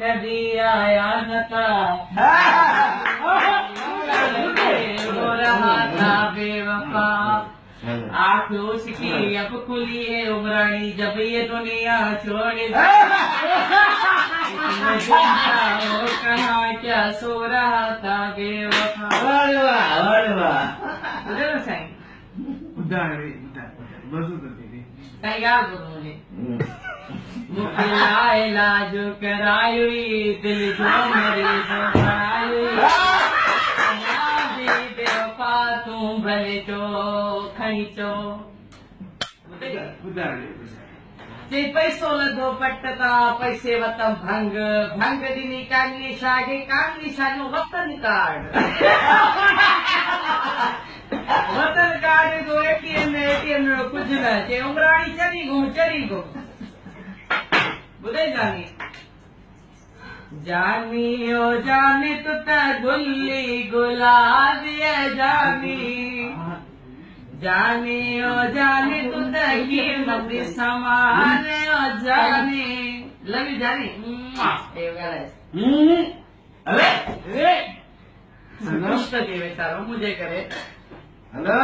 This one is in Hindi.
कभी आया न था, हो रहा था बेवफा। आँख उसकी अब खुली है उमरानी, जब ये दुनिया छोड़ दी। कहाँ क्या सो रहा था बेवफा। मुझे ना साईं साईं याद करो मुझे। मुखिया इलाज कराई, दिल जो मरीज कराई, बेवफा तू भले चो खई चो। जे पैसो लधो पटता पैसे वतम भंग, भंग दिनी कांगली शागे, कांगली शागो वतन कार्ड। वतन कार्ड जो एटीएम में कुछ न चे, उमराणी चरी गो बुधे जानी। जानी ओ जानी तू त गुल्ली गुलाब ये जानी, जानी ओ जानी तू त कीमत समान ओ जानी। लव यू जानी। अरे कुछ तो के बेचारो मुझे करे। हेलो